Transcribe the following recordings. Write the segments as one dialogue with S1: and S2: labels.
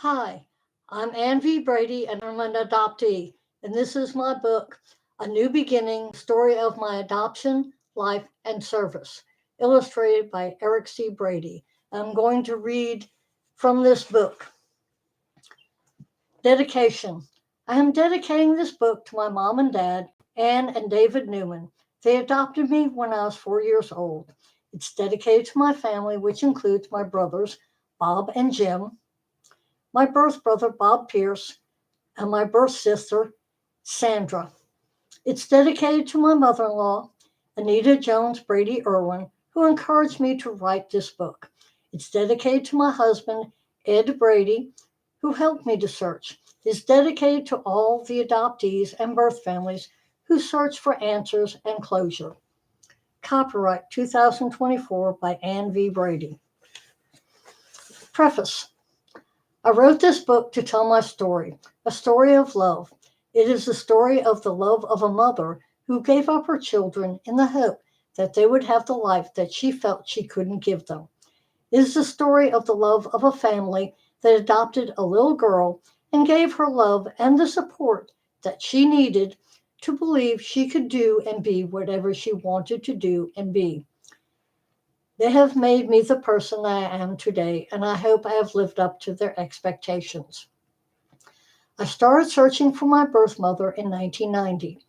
S1: Hi, I'm Ann V. Brady and I'm an adoptee, and this is my book, A New Beginning, Story of My Adoption, Life, and Service, illustrated by Eric C. Brady. I'm going to read from this book. Dedication. I am dedicating this book to my mom and dad, Ann and David Newman. They adopted me when I was 4 years old. It's dedicated to my family, which includes my brothers, Bob and Jim, my birth brother, Bob Pierce, and my birth sister, Sandra. It's dedicated to my mother in law, Anita Jones Brady Irwin, who encouraged me to write this book. It's dedicated to my husband, Ed Brady, who helped me to search. It's dedicated to all the adoptees and birth families who search for answers and closure. Copyright 2024 by Ann V. Brady. Preface. I wrote this book to tell my story, a story of love. It is the story of the love of a mother who gave up her children in the hope that they would have the life that she felt she couldn't give them. It is the story of the love of a family that adopted a little girl and gave her love and the support that she needed to believe she could do and be whatever she wanted to do and be. They have made me the person I am today, and I hope I have lived up to their expectations. I started searching for my birth mother in 1990.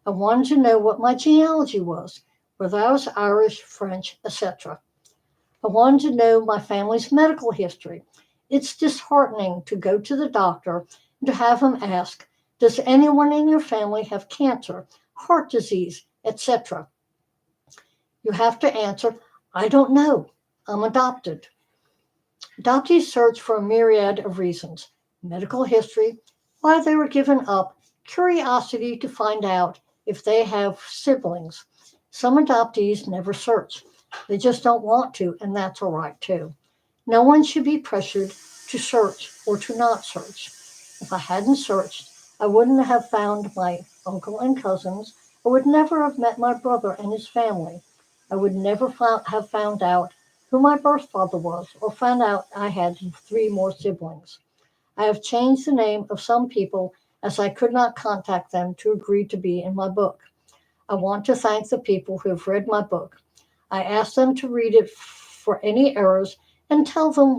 S1: I wanted to know what my genealogy was, whether I was Irish, French, etc. I wanted to know my family's medical history. It's disheartening to go to the doctor and to have him ask, does anyone in your family have cancer, heart disease, etc.? You have to answer, I don't know. I'm adopted. Adoptees search for a myriad of reasons: medical history, why they were given up, curiosity to find out if they have siblings. Some adoptees never search. They just don't want to, and that's all right too. No one should be pressured to search or to not search. If I hadn't searched, I wouldn't have found my uncle and cousins. I would never have met my brother and his family. I would never have found out who my birth father was or found out I had three more siblings. I have changed the name of some people as I could not contact them to agree to be in my book. I want to thank the people who have read my book. I ask them to read it for any errors and tell me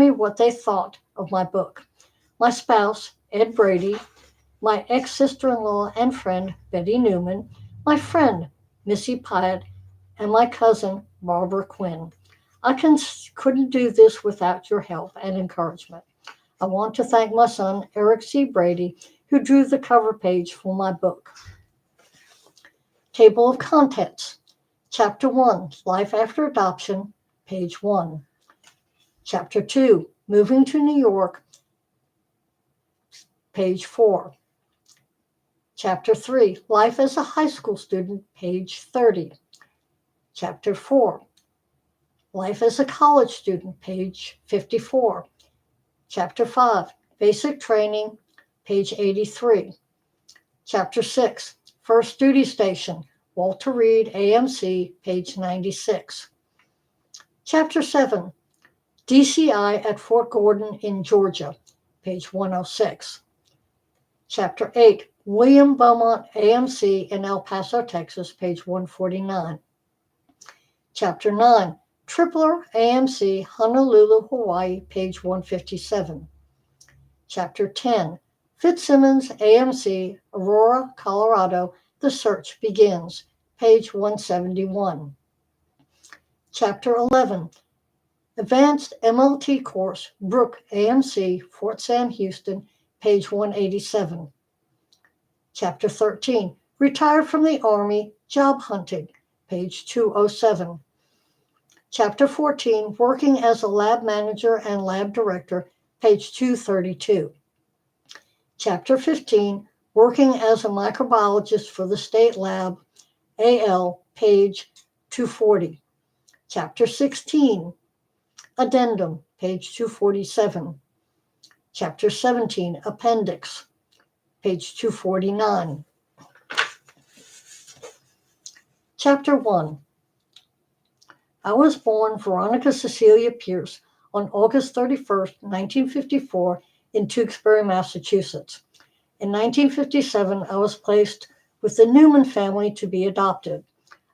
S1: what they thought of my book. My spouse, Ed Brady, my ex-sister-in-law and friend, Betty Newman, my friend, Missy Pyatt, and my cousin, Barbara Quinn. Couldn't do this without your help and encouragement. I want to thank my son, Eric C. Brady, who drew the cover page for my book. Table of Contents. Chapter 1, Life After Adoption, page 1. Chapter 2, Moving to New York, page 4. Chapter 3, Life as a High School Student, page 30. Chapter 4, Life as a College Student, page 54. Chapter 5, Basic Training, page 83. Chapter 6, First Duty Station, Walter Reed, AMC, page 96. Chapter 7, DCI at Fort Gordon in Georgia, page 106. Chapter 8, William Beaumont, AMC in El Paso, Texas, page 149. Chapter 9, Tripler, AMC, Honolulu, Hawaii, page 157. Chapter 10, Fitzsimmons, AMC, Aurora, Colorado, The Search Begins, page 171. Chapter 11, Advanced MLT Course, Brook, AMC, Fort Sam Houston, page 187. Chapter 13, Retired from the Army, Job Hunting, page 207. Chapter 14, Working as a Lab Manager and Lab Director, page 232. Chapter 15, Working as a Microbiologist for the State Lab, AL, page 240. Chapter 16, Addendum, page 247. Chapter 17, Appendix, page 249. Chapter 1. I was born Veronica Cecilia Pierce on August 31st, 1954, in Tewksbury, Massachusetts. In 1957, I was placed with the Newman family to be adopted.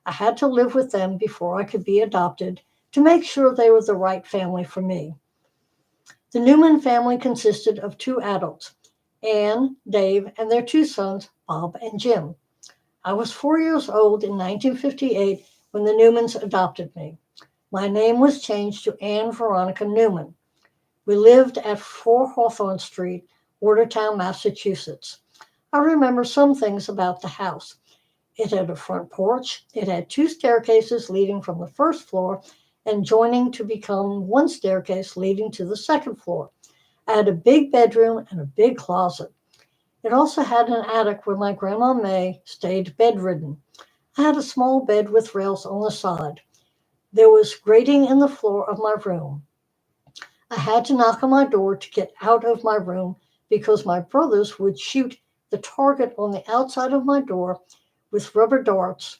S1: I had to live with them before I could be adopted to make sure they were the right family for me. The Newman family consisted of two adults, Anne, Dave, and their two sons, Bob and Jim. I was 4 years old in 1958 when the Newmans adopted me. My name was changed to Anne Veronica Newman. We lived at 4 Hawthorne Street, Watertown, Massachusetts. I remember some things about the house. It had a front porch. It had 2 staircases leading from the first floor and joining to become 1 staircase leading to the second floor. I had a big bedroom and a big closet. It also had an attic where my Grandma May stayed bedridden. I had a small bed with rails on the side. There was grating in the floor of my room. I had to knock on my door to get out of my room because my brothers would shoot the target on the outside of my door with rubber darts.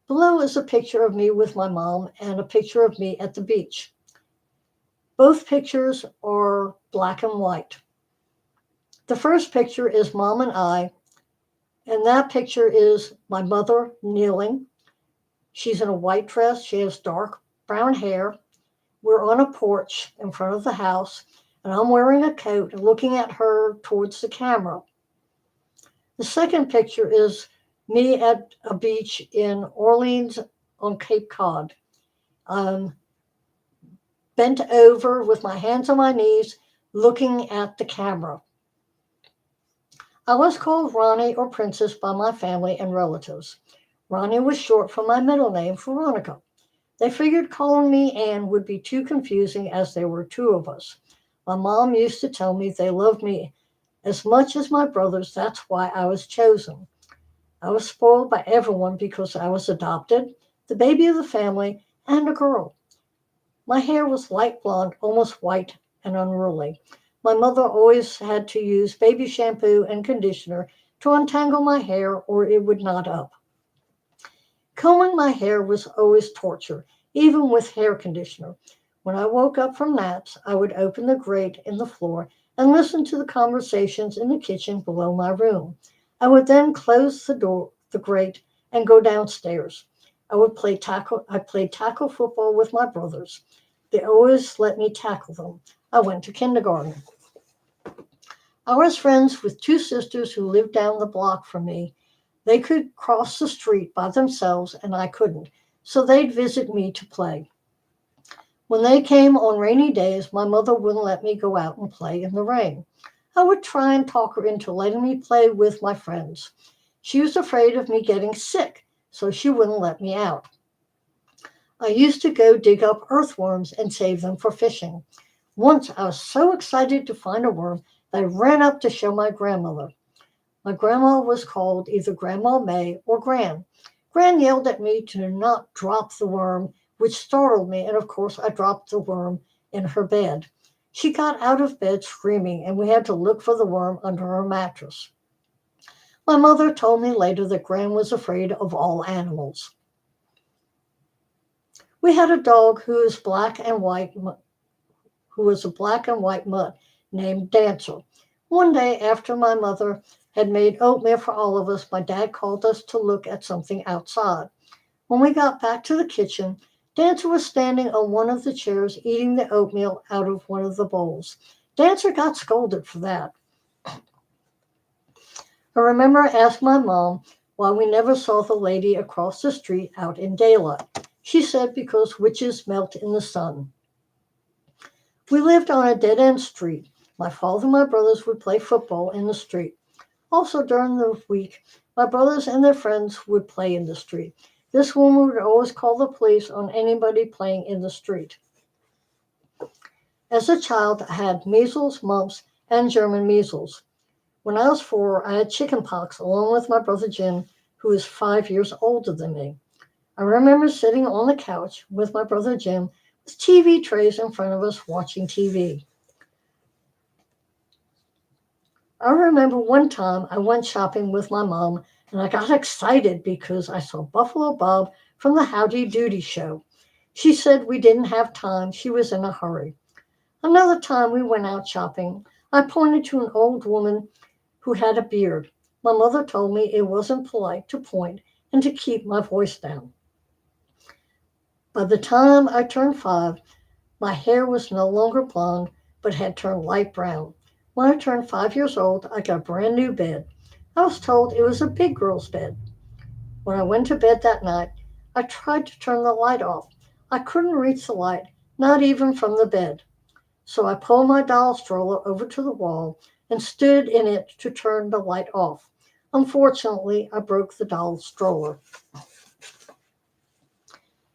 S1: Below is a picture of me with my mom and a picture of me at the beach. Both pictures are black and white. The first picture is Mom and I, and that picture is my mother kneeling. She's in a white dress. She has dark brown hair. We're on a porch in front of the house, and I'm wearing a coat and looking at her towards the camera. The second picture is me at a beach in Orleans on Cape Cod. I'm bent over with my hands on my knees, looking at the camera. I was called Ronnie or Princess by my family and relatives. Ronnie was short for my middle name, Veronica. They figured calling me Anne would be too confusing as there were 2 of us. My mom used to tell me they loved me as much as my brothers. That's why I was chosen. I was spoiled by everyone because I was adopted, the baby of the family, and a girl. My hair was light blonde, almost white and unruly. My mother always had to use baby shampoo and conditioner to untangle my hair or it would knot up. Combing my hair was always torture, even with hair conditioner. When I woke up from naps, I would open the grate in the floor and listen to the conversations in the kitchen below my room. I would then close the grate, and go downstairs. I played tackle football with my brothers. They always let me tackle them. I went to kindergarten. I was friends with 2 sisters who lived down the block from me. They could cross the street by themselves and I couldn't, so they'd visit me to play. When they came on rainy days, my mother wouldn't let me go out and play in the rain. I would try and talk her into letting me play with my friends. She was afraid of me getting sick, so she wouldn't let me out. I used to go dig up earthworms and save them for fishing. Once I was so excited to find a worm that I ran up to show my grandmother. My grandma was called either Grandma May or Gran. Gran yelled at me to not drop the worm, which startled me, and of course I dropped the worm in her bed. She got out of bed screaming, and we had to look for the worm under her mattress. My mother told me later that Gran was afraid of all animals. We had a dog who was a black and white mutt named Dancer. One day after my mother had made oatmeal for all of us, my dad called us to look at something outside. When we got back to the kitchen, Dancer was standing on one of the chairs eating the oatmeal out of one of the bowls. Dancer got scolded for that. I remember I asked my mom why we never saw the lady across the street out in daylight. She said because witches melt in the sun. We lived on a dead-end street. My father and my brothers would play football in the street. Also during the week, my brothers and their friends would play in the street. This woman would always call the police on anybody playing in the street. As a child, I had measles, mumps, and German measles. When I was 4, I had chickenpox along with my brother Jim, who is 5 years older than me. I remember sitting on the couch with my brother Jim with TV trays in front of us watching TV. I remember one time I went shopping with my mom and I got excited because I saw Buffalo Bob from the Howdy Doody show. She said we didn't have time. She was in a hurry. Another time we went out shopping, I pointed to an old woman who had a beard. My mother told me it wasn't polite to point and to keep my voice down. By the time I turned 5, my hair was no longer blonde, but had turned light brown. When I turned 5 years old, I got a brand new bed. I was told it was a big girl's bed. When I went to bed that night, I tried to turn the light off. I couldn't reach the light, not even from the bed. So I pulled my doll stroller over to the wall and stood in it to turn the light off. Unfortunately, I broke the doll stroller.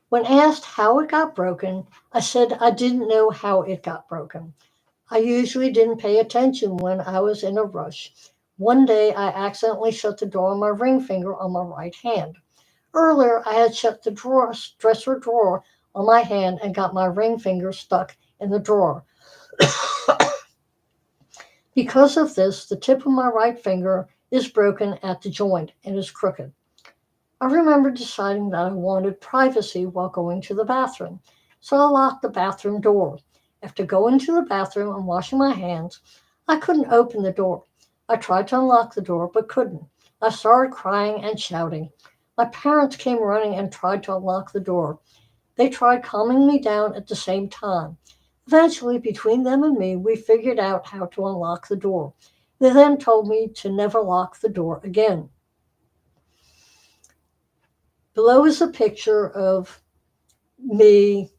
S1: When asked how it got broken, I said I didn't know how it got broken. I usually didn't pay attention when I was in a rush. One day I accidentally shut the door on my ring finger on my right hand. Earlier, I had shut the dresser drawer on my hand and got my ring finger stuck in the drawer. Because of this, the tip of my right finger is broken at the joint and is crooked. I remember deciding that I wanted privacy while going to the bathroom, so I locked the bathroom door. After going to the bathroom and washing my hands, I couldn't open the door. I tried to unlock the door but couldn't. I started crying and shouting. My parents came running and tried to unlock the door. They tried calming me down at the same time. Eventually, between them and me, we figured out how to unlock the door. They then told me to never lock the door again. Below is a picture of me.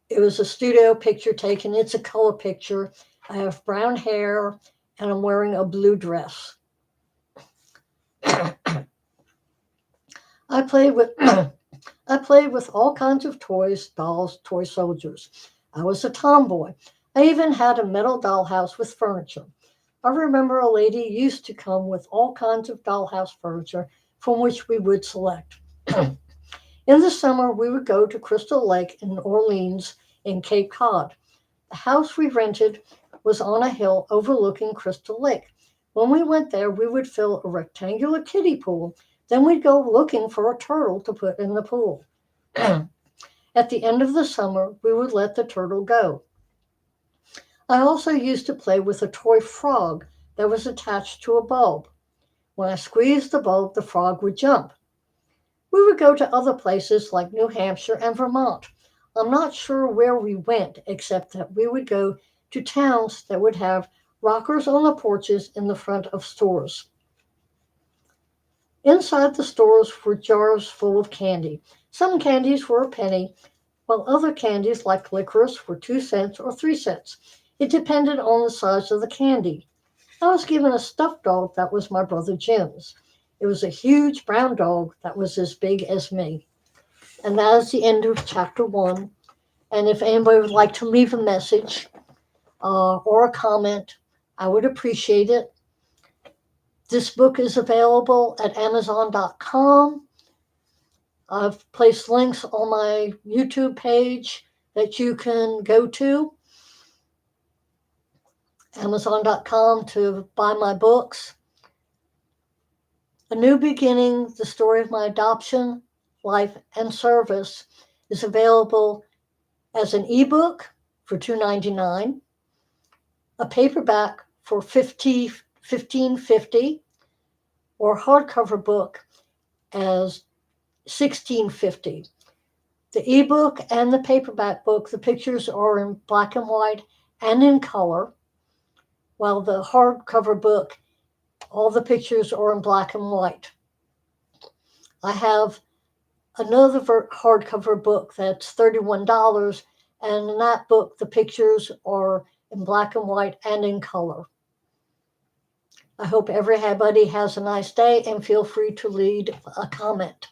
S1: It was a studio picture taken. It's a color picture. I have brown hair and I'm wearing a blue dress. I played with I played with all kinds of toys, dolls, toy soldiers. I was a tomboy. I even had a metal dollhouse with furniture. I remember a lady used to come with all kinds of dollhouse furniture from which we would select. In the summer, we would go to Crystal Lake in Orleans in Cape Cod. The house we rented was on a hill overlooking Crystal Lake. When we went there, we would fill a rectangular kiddie pool. Then we'd go looking for a turtle to put in the pool. At the end of the summer, we would let the turtle go. I also used to play with a toy frog that was attached to a bulb. When I squeezed the bulb, the frog would jump. We would go to other places like New Hampshire and Vermont. I'm not sure where we went, except that we would go to towns that would have rockers on the porches in the front of stores. Inside the stores were jars full of candy. Some candies were a penny, while other candies like licorice were 2 cents or 3 cents. It depended on the size of the candy. I was given a stuffed dog that was my brother Jim's. It was a huge brown dog that was as big as me. And that is the end of chapter 1. And if anybody would like to leave a message or a comment, I would appreciate it. This book is available at Amazon.com. I've placed links on my YouTube page that you can go to, Amazon.com, to buy my books. A New Beginning, the story of my adoption, life, and service, is available as an ebook for $2.99, a paperback for $15.50, or hardcover book as $16.50. The ebook and the paperback book, the pictures are in black and white and in color, while the hardcover book, all the pictures are in black and white. I have another hardcover book that's $31, and in that book, the pictures are in black and white and in color. I hope everybody has a nice day, and feel free to leave a comment.